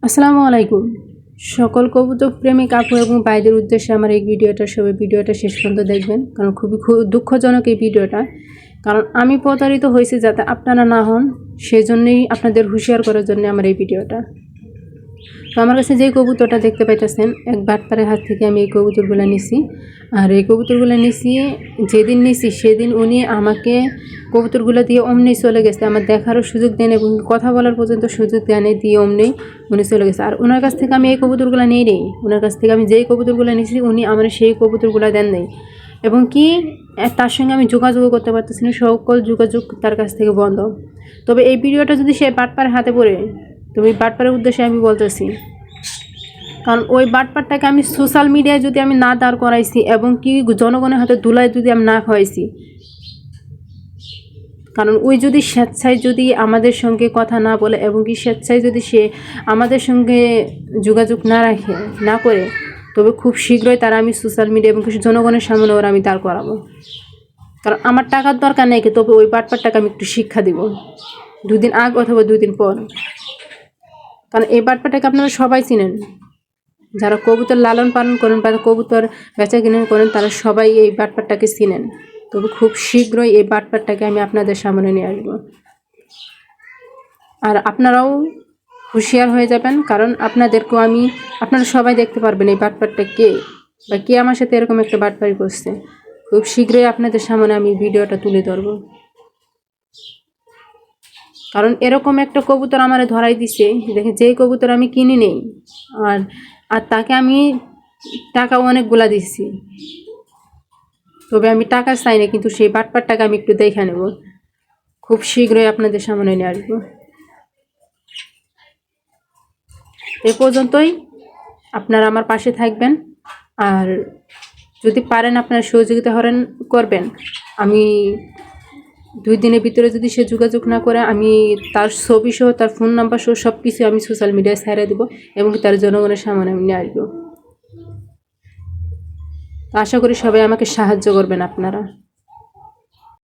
আসসালামু আলাইকুম। সকল কবুতর প্রেমিক আপু এবং ভাইদের উদ্দেশ্যে আমার এই ভিডিওটা শেষ পর্যন্ত দেখবেন, কারণ খুবই দুঃখজনক এই ভিডিওটা। কারণ আমি প্রতারিত হয়েছি, যাতে আপনারা না হন সেজন্যই আপনাদের হুঁশিয়ার করার জন্য আমার এই ভিডিওটা। তো আমার কাছে যে কবুতরটা দেখতে পাইতেছেন, এক বাটপারের হাত থেকে আমি এই কবুতরগুলো নিছি। আর এই কবুতরগুলো নিছি, যেদিন নিছি সেদিন উনি আমাকে কবুতরগুলো দিয়ে অমনি চলে গেছে, আমার দেখারও সুযোগ দেন এবং কথা বলার পর্যন্ত সুযোগ দেন, দিয়ে অমনি উনি চলে গেছে। আর ওনার কাছ থেকে আমি এই কবুতরগুলো নেই নেই, ওনার কাছ থেকে আমি যেই কবুতরগুলো নিয়েছি উনি আমার সেই কবুতরগুলো দেন নেই, এবং কি তার সঙ্গে আমি যোগাযোগ করতে পারতেছি না, সকল যোগাযোগ তার কাছ থেকে বন্ধ। তবে এই ভিডিওটা যদি সে বাটপারের হাতে পড়ে, তবে এই বাটপারের উদ্দেশ্যে আমি বলতেছি, কারণ ওই বাটপারটাকে আমি সোশ্যাল মিডিয়ায় যদি আমি না দাঁড় করাইছি এবং কি জনগণের হাতে ধুলায় যদি আমি না খাওয়াইছি, কারণ ওই যদি স্বেচ্ছায় যদি আমাদের সঙ্গে কথা না বলে এবং কি স্বেচ্ছায় যদি সে আমাদের সঙ্গে যোগাযোগ না রাখে না করে, তবে খুব শীঘ্রই তারা আমি সোশ্যাল মিডিয়া এবং কিছু জনগণের সামনে ওরা আমি দাঁড় করাবো। কারণ আমার টাকার দরকার নেই, তবে ওই বাটপারটাকে আমি একটু শিক্ষা দিব 2 দিন আগ অথবা 2 দিন পর। কারণ এই বাটপারটাকে আপনারা সবাই চিনেন, যারা কবুতর লালন পালন করেন বা কবুতর বেচা কিনে করেন তারা সবাই এই বাটপারটাকে চিনেন। তবে খুব শীঘ্রই এই বাটপারটাকে আমি আপনাদের সামনে নিয়ে আসবো, আর আপনারাও হুঁশিয়ার হয়ে যাবেন, কারণ আপনারা সবাই দেখতে পারবেন এই বাটপারটা কে বা কে আমার সাথে এরকম একটা বাটপারি করছে। খুব শীঘ্রই আপনাদের সামনে আমি ভিডিওটা তুলে ধরবো, কারণ এরকম একটা কবুতর আমারে ধরাই দিছে, দেখে যেই কবুতর আমি কিনে নেই, আর আর তাকে আমি টাকা অনেকগুলা দিচ্ছি, তবে আমি টাকা চাই না, কিন্তু সেই বাটপারটাকে আমি একটু দেখে নেব। খুব শীঘ্রই আপনাদের সামনে নিয়ে আসবো। এ পর্যন্তই, আপনারা আমার পাশে থাকবেন, আর যদি পারেন আপনারা সহযোগিতা করবেন। আমি 2 দিনের ভিতরে যদি সে যোগাযোগ না করে, আমি তার ছবি সহ তার ফোন নাম্বার সহ সব কিছু আমি সোশ্যাল মিডিয়ায় ছেড়ে দেবো এবং তার জনগণের সামনে আমি নিয়ে আসবো। আশা করি সবাই আমাকে সাহায্য করবেন আপনারা।